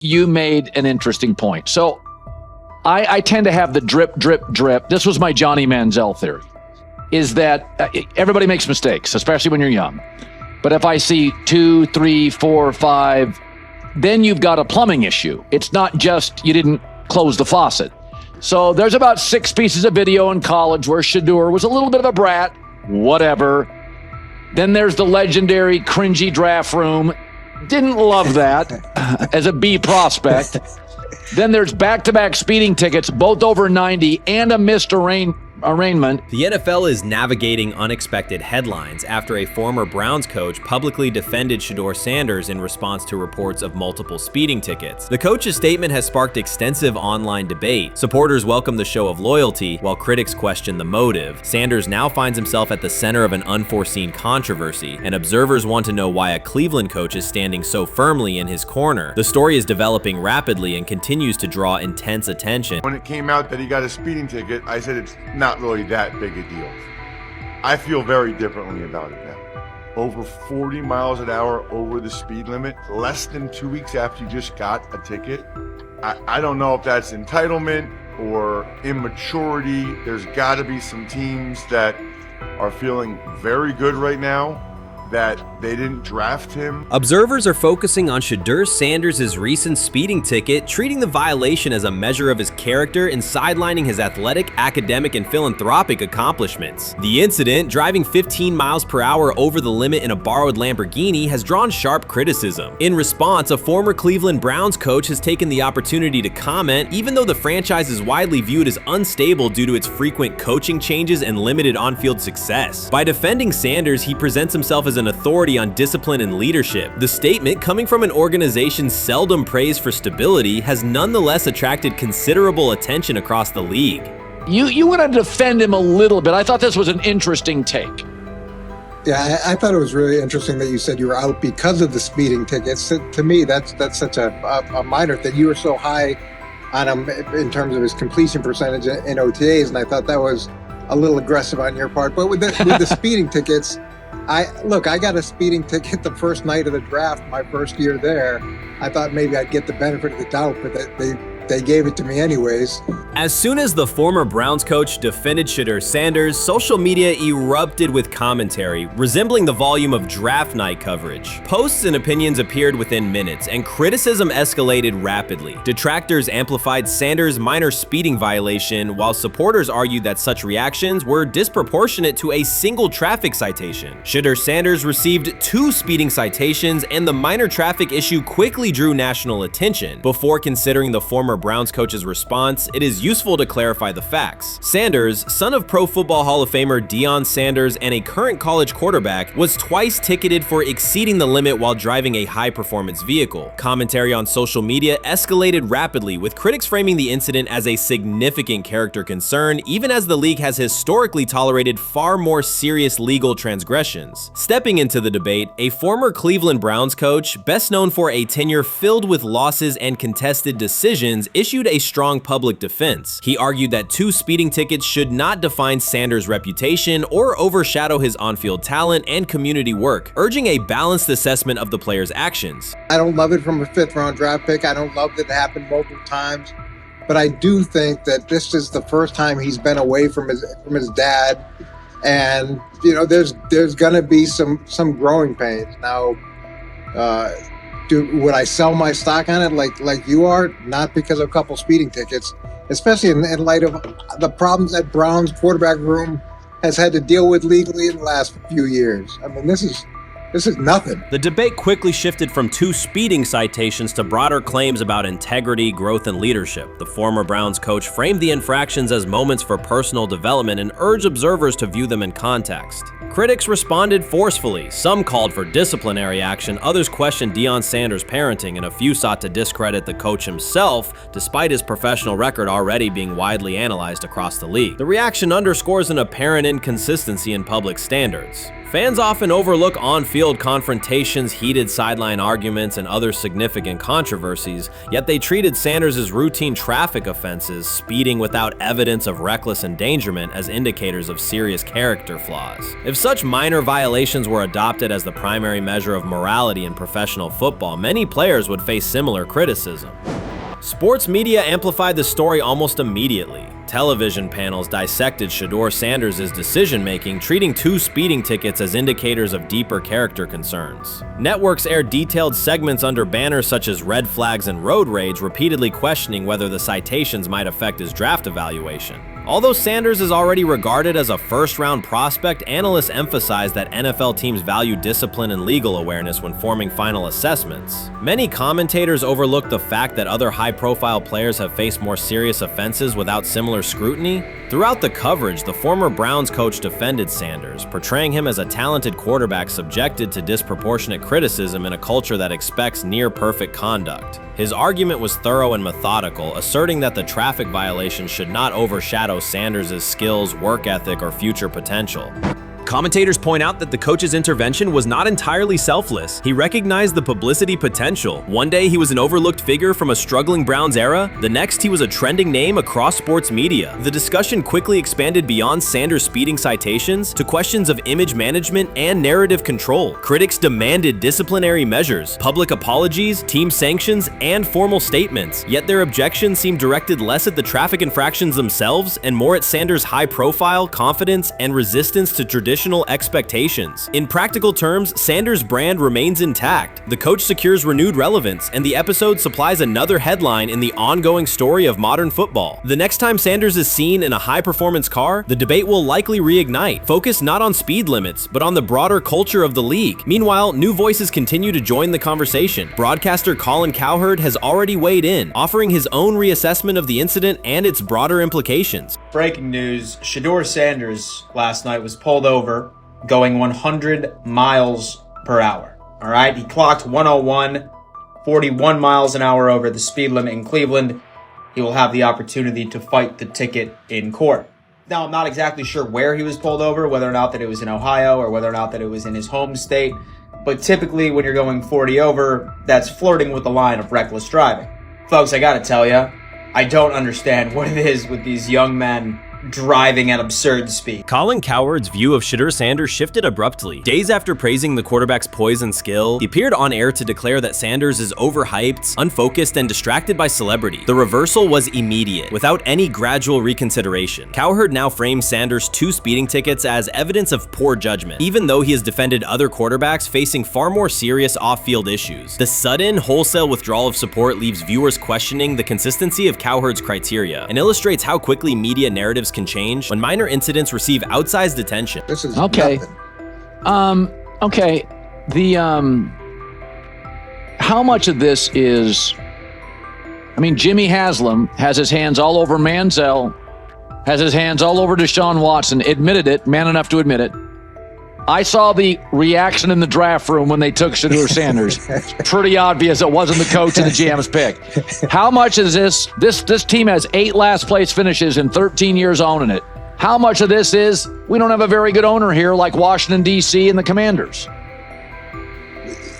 you made an interesting point. So I tend to have the drip, drip, drip. This was my Johnny Manziel theory, is that everybody makes mistakes, especially when you're young. But if I see 2, 3, 4, 5, then you've got a plumbing issue. It's not just you didn't close the faucet. So there's about 6 pieces of video in college where Shedeur was a little bit of a brat, whatever. Then there's the legendary cringy draft room. Didn't love that as a B prospect. Then there's back-to-back speeding tickets, both over 90, and a missed arraignment. The NFL is navigating unexpected headlines after a former Browns coach publicly defended Shedeur Sanders in response to reports of multiple speeding tickets. The coach's statement has sparked extensive online debate. Supporters welcome the show of loyalty, while critics question the motive. Sanders now finds himself at the center of an unforeseen controversy, and observers want to know why a Cleveland coach is standing so firmly in his corner. The story is developing rapidly and continues to draw intense attention. When it came out that he got a speeding ticket, I said it's not really that big a deal. I feel very differently about it now. Over 40 miles an hour over the speed limit, less than 2 weeks after you just got a ticket. I don't know if that's entitlement or immaturity. There's got to be some teams that are feeling very good right now that they didn't draft him. Observers are focusing on Shedeur Sanders' recent speeding ticket, treating the violation as a measure of his character and sidelining his athletic, academic, and philanthropic accomplishments. The incident, driving 15 miles per hour over the limit in a borrowed Lamborghini, has drawn sharp criticism. In response, a former Cleveland Browns coach has taken the opportunity to comment, even though the franchise is widely viewed as unstable due to its frequent coaching changes and limited on-field success. By defending Sanders, he presents himself as an authority on discipline and leadership. The statement, coming from an organization seldom praised for stability, has nonetheless attracted considerable attention across the league. You want to defend him a little bit. I thought this was an interesting take. Yeah, I thought it was really interesting that you said you were out because of the speeding tickets. To me, that's such a minor thing. You were so high on him in terms of his completion percentage in OTAs, and I thought that was a little aggressive on your part. But with the speeding tickets, I got a speeding ticket the first night of the draft, my first year there. I thought maybe I'd get the benefit of the doubt, but they gave it to me anyways. As soon as the former Browns coach defended Shedeur Sanders, social media erupted with commentary, resembling the volume of draft night coverage. Posts and opinions appeared within minutes, and criticism escalated rapidly. Detractors amplified Sanders' minor speeding violation, while supporters argued that such reactions were disproportionate to a single traffic citation. Shedeur Sanders received 2 speeding citations, and the minor traffic issue quickly drew national attention. Before considering the former Browns coach's response, it is useful to clarify the facts. Sanders, son of Pro Football Hall of Famer Dillon Sanders and a current college quarterback, was twice ticketed for exceeding the limit while driving a high-performance vehicle. Commentary on social media escalated rapidly, with critics framing the incident as a significant character concern, even as the league has historically tolerated far more serious legal transgressions. Stepping into the debate, a former Cleveland Browns coach, best known for a tenure filled with losses and contested decisions, issued a strong public defense. He argued that 2 speeding tickets should not define Sanders' reputation or overshadow his on-field talent and community work, urging a balanced assessment of the player's actions. I don't love it from a 5th-round draft pick. I don't love that it happened multiple times, but I do think that this is the first time he's been away from his dad, and there's gonna be some growing pains now. Would I sell my stock on it like you are? Not because of a couple speeding tickets, especially in light of the problems that Brown's quarterback room has had to deal with legally in the last few years. I mean, this is nothing. The debate quickly shifted from 2 speeding citations to broader claims about integrity, growth, and leadership. The former Browns coach framed the infractions as moments for personal development and urged observers to view them in context. Critics responded forcefully. Some called for disciplinary action, others questioned Deion Sanders' parenting, and a few sought to discredit the coach himself, despite his professional record already being widely analyzed across the league. The reaction underscores an apparent inconsistency in public standards. Fans often overlook on-field confrontations, heated sideline arguments, and other significant controversies, yet they treated Sanders' routine traffic offenses, speeding without evidence of reckless endangerment, as indicators of serious character flaws. If such minor violations were adopted as the primary measure of morality in professional football, many players would face similar criticism. Sports media amplified the story almost immediately. Television panels dissected Shedeur Sanders' decision-making, treating 2 speeding tickets as indicators of deeper character concerns. Networks aired detailed segments under banners such as red flags and road rage, repeatedly questioning whether the citations might affect his draft evaluation. Although Sanders is already regarded as a first-round prospect, analysts emphasize that NFL teams value discipline and legal awareness when forming final assessments. Many commentators overlook the fact that other high-profile players have faced more serious offenses without similar scrutiny. Throughout the coverage, the former Browns coach defended Sanders, portraying him as a talented quarterback subjected to disproportionate criticism in a culture that expects near-perfect conduct. His argument was thorough and methodical, asserting that the traffic violation should not overshadow Sanders' skills, work ethic, or future potential. Commentators point out that the coach's intervention was not entirely selfless. He recognized the publicity potential. One day he was an overlooked figure from a struggling Browns era, the next he was a trending name across sports media. The discussion quickly expanded beyond Sanders' speeding citations to questions of image management and narrative control. Critics demanded disciplinary measures, public apologies, team sanctions, and formal statements, yet their objections seemed directed less at the traffic infractions themselves and more at Sanders' high profile, confidence, and resistance to traditional expectations. In practical terms, Sanders' brand remains intact. The coach secures renewed relevance, and the episode supplies another headline in the ongoing story of modern football. The next time Sanders is seen in a high-performance car, the debate will likely reignite, focused not on speed limits, but on the broader culture of the league. Meanwhile, new voices continue to join the conversation. Broadcaster Colin Cowherd has already weighed in, offering his own reassessment of the incident and its broader implications. Breaking news, Shedeur Sanders last night was pulled over going 100 miles per hour. All right, he clocked 101, 41 miles an hour over the speed limit in Cleveland. He will have the opportunity to fight the ticket in court. Now, I'm not exactly sure where he was pulled over, whether or not that it was in Ohio or whether or not that it was in his home state. But typically when you're going 40 over, that's flirting with the line of reckless driving. Folks, I gotta tell you, I don't understand what it is with these young men driving at absurd speed. Colin Cowherd's view of Shedeur Sanders shifted abruptly. Days after praising the quarterback's poise and skill, he appeared on air to declare that Sanders is overhyped, unfocused, and distracted by celebrity. The reversal was immediate, without any gradual reconsideration. Cowherd now frames Sanders' 2 speeding tickets as evidence of poor judgment, even though he has defended other quarterbacks facing far more serious off-field issues. The sudden, wholesale withdrawal of support leaves viewers questioning the consistency of Cowherd's criteria and illustrates how quickly media narratives can change when minor incidents receive outsized attention. This is Okay. nothing. Okay. How much of this is, Jimmy Haslam has his hands all over Manziel, has his hands all over Deshaun Watson, admitted it, man enough to admit it. I saw the reaction in the draft room when they took Shedeur Sanders. Pretty obvious it wasn't the coach and the GM's pick. How much is this team has 8 last place finishes in 13 years owning it. How much of this is we don't have a very good owner here like Washington, D.C. and the Commanders?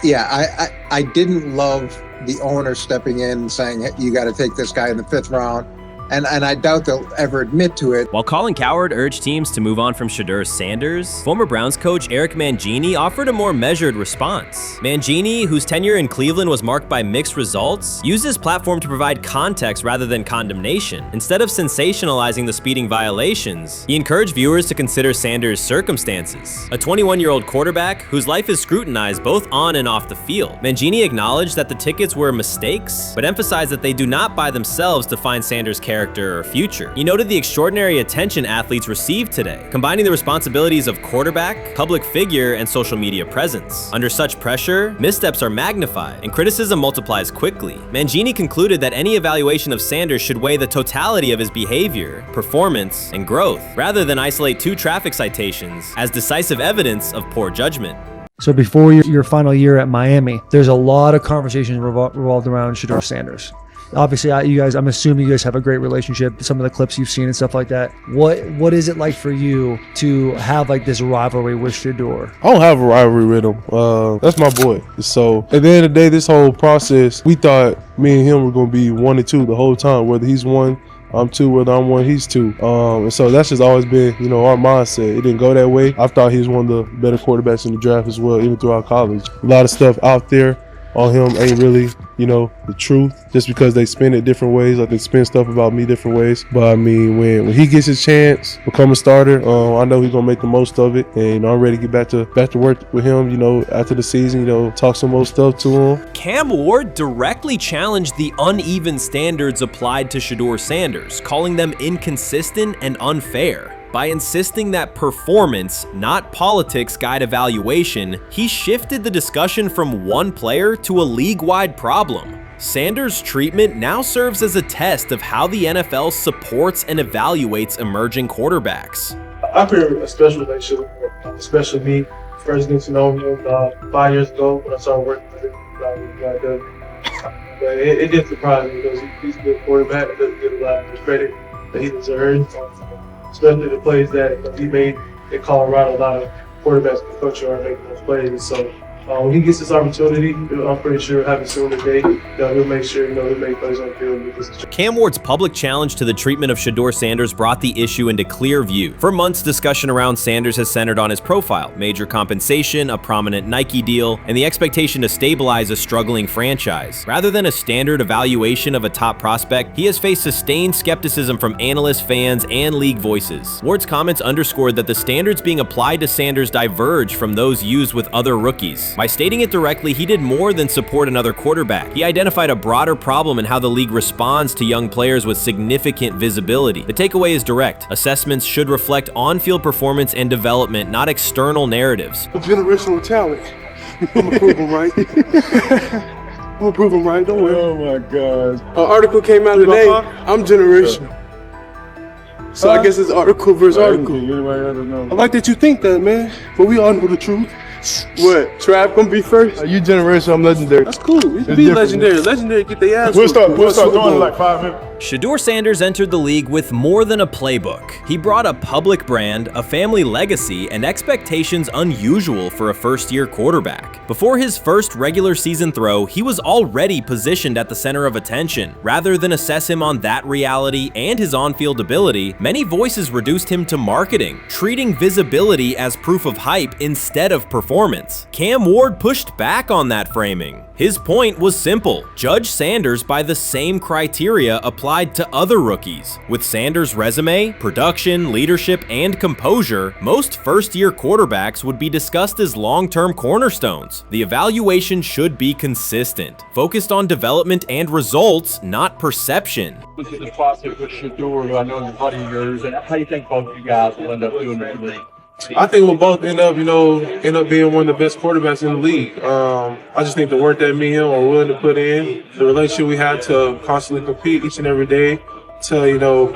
Yeah, I didn't love the owner stepping in and saying, hey, you got to take this guy in the 5th round. And I doubt they'll ever admit to it. While Colin Cowherd urged teams to move on from Shedeur Sanders, former Browns coach Eric Mangini offered a more measured response. Mangini, whose tenure in Cleveland was marked by mixed results, used his platform to provide context rather than condemnation. Instead of sensationalizing the speeding violations, he encouraged viewers to consider Sanders' circumstances. A 21-year-old quarterback whose life is scrutinized both on and off the field. Mangini acknowledged that the tickets were mistakes, but emphasized that they do not by themselves define Sanders' character or future. He noted the extraordinary attention athletes receive today, combining the responsibilities of quarterback, public figure, and social media presence. Under such pressure, missteps are magnified, and criticism multiplies quickly. Mangini concluded that any evaluation of Sanders should weigh the totality of his behavior, performance, and growth, rather than isolate 2 traffic citations as decisive evidence of poor judgment. So before your final year at Miami, there's a lot of conversations revolved around Shedeur Sanders. Obviously, I'm assuming you guys have a great relationship. Some of the clips you've seen and stuff like that. What is it like for you to have like this rivalry with Shedeur? I don't have a rivalry with him. That's my boy. So at the end of the day, this whole process, we thought me and him were going to be 1 and 2 the whole time. Whether he's 1, I'm 2, whether I'm 1, he's 2. And so that's just always been, our mindset. It didn't go that way. I thought he was one of the better quarterbacks in the draft as well, even throughout college. A lot of stuff out there on him ain't really, the truth, just because they spin it different ways. Like they spin stuff about me different ways. But I mean, when he gets his chance, become a starter, I know he's gonna make the most of it. And I'm ready to get back to work with him, after the season, talk some more stuff to him. Cam Ward directly challenged the uneven standards applied to Shedeur Sanders, calling them inconsistent and unfair. By insisting that performance, not politics, guide evaluation, he shifted the discussion from one player to a league-wide problem. Sanders' treatment now serves as a test of how the NFL supports and evaluates emerging quarterbacks. I feel a special relationship with him, especially me. First getting to know him 5 years ago when I started working with him. But it didn't surprise me because he's a good quarterback. He doesn't get a lot of the credit that he deserves. Especially the plays that he made in Colorado. A lot of quarterbacks in the country are making those plays. So when he gets this opportunity, I'm pretty sure having soon today, he'll make sure he'll make plays on the field. Cam Ward's public challenge to the treatment of Shedeur Sanders brought the issue into clear view. For months, discussion around Sanders has centered on his profile, major compensation, a prominent Nike deal, and the expectation to stabilize a struggling franchise. Rather than a standard evaluation of a top prospect, he has faced sustained skepticism from analysts, fans, and league voices. Ward's comments underscored that the standards being applied to Sanders diverge from those used with other rookies. By stating it directly, he did more than support another quarterback. He identified a broader problem in how the league responds to young players with significant visibility. The takeaway is direct. Assessments should reflect on-field performance and development, not external narratives. Generational talent. I'm gonna prove him right. I'm gonna prove him right. Don't worry. Oh my God. An article came out today. I'm generational. So I guess it's article versus article. I like that you think that, man. But we all know the truth. What? Trav gonna be first? You generation, I'm legendary. That's cool. We can be different. legendary. Legendary, get their ass. We'll start doing in like 5 minutes. Shedeur Sanders entered the league with more than a playbook. He brought a public brand, a family legacy, and expectations unusual for a first-year quarterback. Before his first regular season throw, he was already positioned at the center of attention. Rather than assess him on that reality and his on-field ability, many voices reduced him to marketing, treating visibility as proof of hype instead of performance. Cam Ward pushed back on that framing. His point was simple: judge Sanders by the same criteria applied to other rookies. With Sanders' resume, production, leadership, and composure, most first-year quarterbacks would be discussed as long-term cornerstones. The evaluation should be consistent, focused on development and results, not perception. Look at the process with Shedeur, who I know is a buddy of yours, and how do you think both of you guys will end up doing in the league? I think we'll both end up being one of the best quarterbacks in the league. I just think the work that me and him are willing to put in, the relationship we have to constantly compete each and every day, to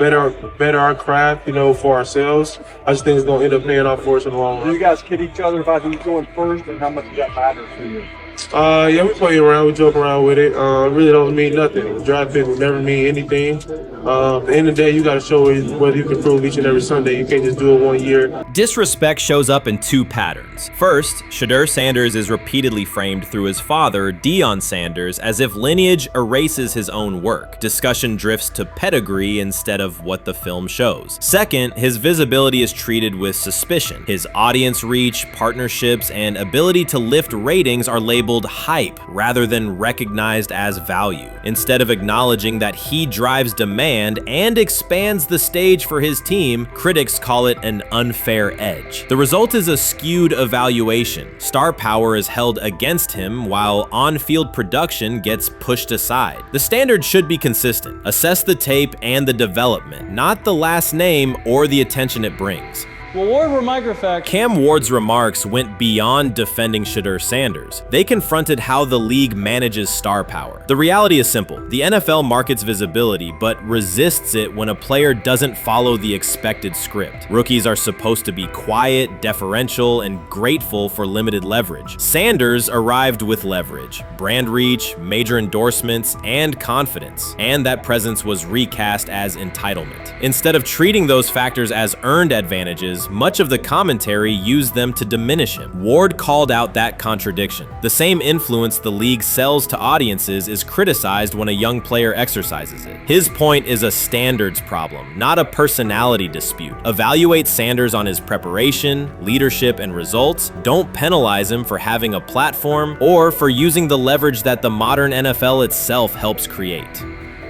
better our craft, for ourselves. I just think it's gonna end up paying off for us in the long run. Do you guys kid each other about who's going first and how much that matters to you? Yeah, we play around, we joke around with it. It really don't mean nothing. The draft pick will never mean anything. At the end of the day, you got to show whether you can prove each and every Sunday. You can't just do it 1 year. Disrespect shows up in two patterns. First, Shedeur Sanders is repeatedly framed through his father, Dillon Sanders, as if lineage erases his own work. Discussion drifts to pedigree instead of what the film shows. Second, his visibility is treated with suspicion. His audience reach, partnerships, and ability to lift ratings are labeled hype rather than recognized as value. Instead of acknowledging that he drives demand and expands the stage for his team, critics call it an unfair edge. The result is a skewed evaluation. Star power is held against him while on-field production gets pushed aside. The standard should be consistent. Assess the tape and the development, not the last name or the attention it brings. Well, Ward were microfacts. Cam Ward's remarks went beyond defending Shedeur Sanders. They confronted how the league manages star power. The reality is simple. The NFL markets visibility, but resists it when a player doesn't follow the expected script. Rookies are supposed to be quiet, deferential, and grateful for limited leverage. Sanders arrived with leverage, brand reach, major endorsements, and confidence. And that presence was recast as entitlement. Instead of treating those factors as earned advantages, much of the commentary used them to diminish him. Ward called out that contradiction. The same influence the league sells to audiences is criticized when a young player exercises it. His point is a standards problem, not a personality dispute. Evaluate Sanders on his preparation, leadership, and results. Don't penalize him for having a platform or for using the leverage that the modern NFL itself helps create.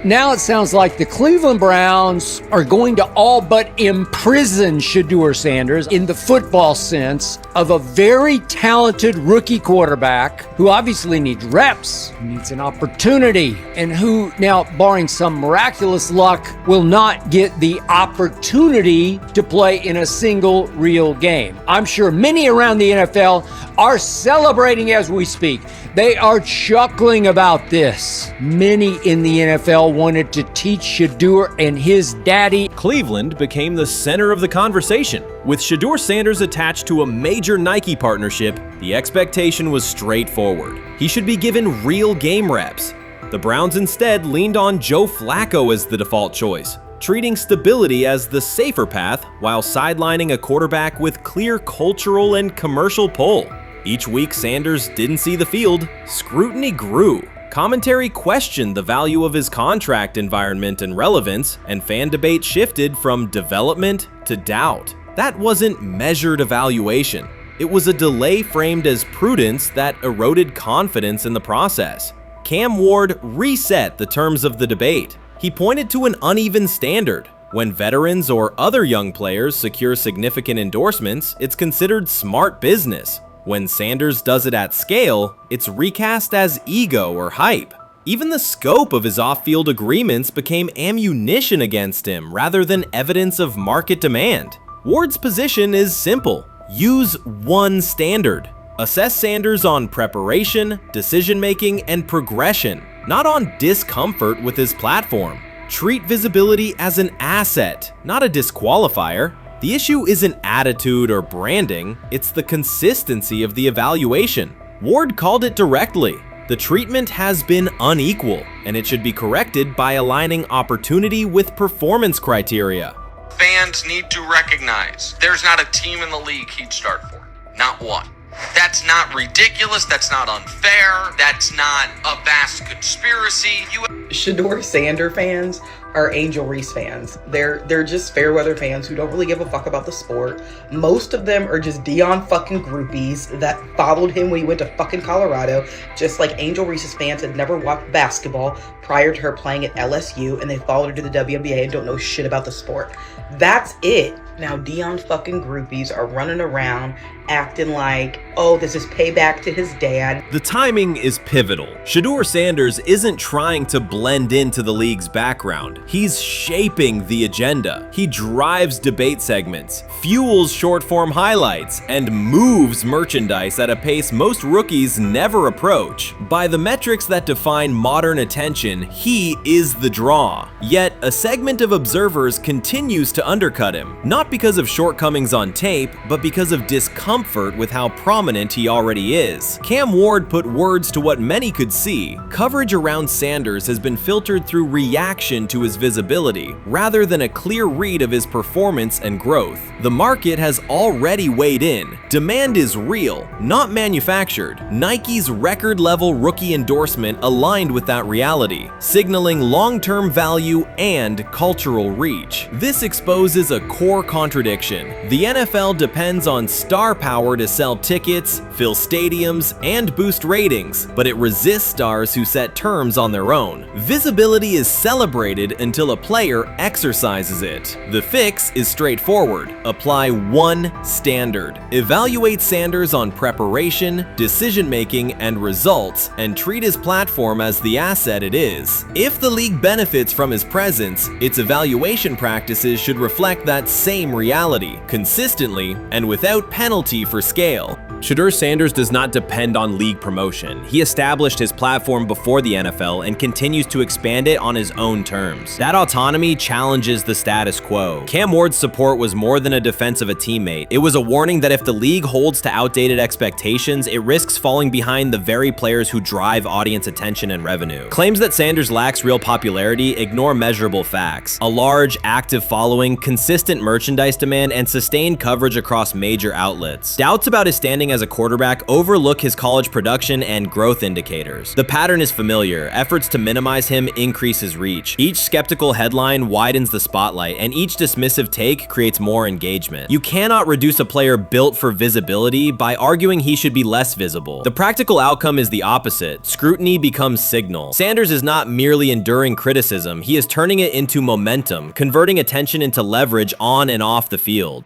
Now it sounds like the Cleveland Browns are going to all but imprison Shedeur Sanders in the football sense of a very talented rookie quarterback who obviously needs reps, needs an opportunity, and who now, barring some miraculous luck, will not get the opportunity to play in a single real game. I'm sure many around the NFL are celebrating as we speak. They are chuckling about this. Many in the NFL wanted to teach Shedeur and his daddy. Cleveland became the center of the conversation. With Shedeur Sanders attached to a major Nike partnership, the expectation was straightforward. He should be given real game reps. The Browns instead leaned on Joe Flacco as the default choice, treating stability as the safer path while sidelining a quarterback with clear cultural and commercial pull. Each week Sanders didn't see the field, scrutiny grew. Commentary questioned the value of his contract environment and relevance, and fan debate shifted from development to doubt. That wasn't measured evaluation. It was a delay framed as prudence that eroded confidence in the process. Cam Ward reset the terms of the debate. He pointed to an uneven standard. When veterans or other young players secure significant endorsements, it's considered smart business. When Sanders does it at scale, it's recast as ego or hype. Even the scope of his off-field agreements became ammunition against him rather than evidence of market demand. Ward's position is simple. Use one standard. Assess Sanders on preparation, decision-making, and progression, not on discomfort with his platform. Treat visibility as an asset, not a disqualifier. The issue isn't attitude or branding, it's the consistency of the evaluation. Ward called it directly. The treatment has been unequal, and it should be corrected by aligning opportunity with performance criteria. Fans need to recognize there's not a team in the league he'd start for. Not one. That's not ridiculous, that's not unfair, that's not a vast conspiracy. Shedeur Sanders fans are Angel Reese fans. They're just fair weather fans who don't really give a fuck about the sport. Most of them are just Dillon fucking groupies that followed him when he went to fucking Colorado, just like Angel Reese's fans had never watched basketball prior to her playing at LSU, and they followed her to the WNBA and don't know shit about the sport. That's it. Now Dillon fucking groupies are running around acting like, oh, this is payback to his dad. The timing is pivotal. Shedeur Sanders isn't trying to blend into the league's background. He's shaping the agenda. He drives debate segments, fuels short-form highlights, and moves merchandise at a pace most rookies never approach. By the metrics that define modern attention, he is the draw. Yet, a segment of observers continues to undercut him, not because of shortcomings on tape, but because of discomfort with how prominent he already is. Cam Ward put words to what many could see. Coverage around Sanders has been filtered through reaction to his visibility, rather than a clear read of his performance and growth. The market has already weighed in. Demand is real, not manufactured. Nike's record-level rookie endorsement aligned with that reality, signaling long-term value and cultural reach. This exposes a core contradiction. The NFL depends on star power to sell tickets, fill stadiums, and boost ratings, but it resists stars who set terms on their own. Visibility is celebrated until a player exercises it. The fix is straightforward. Apply one standard. Evaluate Sanders on preparation, decision-making, and results, and treat his platform as the asset it is. If the league benefits from his presence, its evaluation practices should reflect that same reality, consistently and without penalty for scale. Shedeur Sanders does not depend on league promotion. He established his platform before the NFL and continues to expand it on his own terms. That autonomy challenges the status quo. Cam Ward's support was more than a defense of a teammate. It was a warning that if the league holds to outdated expectations, it risks falling behind the very players who drive audience attention and revenue. Claims that Sanders lacks real popularity ignore measurable facts. A large, active following, consistent merchandise demand, and sustained coverage across major outlets. Doubts about his standing as a quarterback overlook his college production and growth indicators. The pattern is familiar. Efforts to minimize him increase his reach. Each skeptical headline widens the spotlight, and each dismissive take creates more engagement. You cannot reduce a player built for visibility by arguing he should be less visible. The practical outcome is the opposite. Scrutiny becomes signal. Sanders is not merely enduring criticism, he is turning it into momentum, converting attention into leverage on and off the field.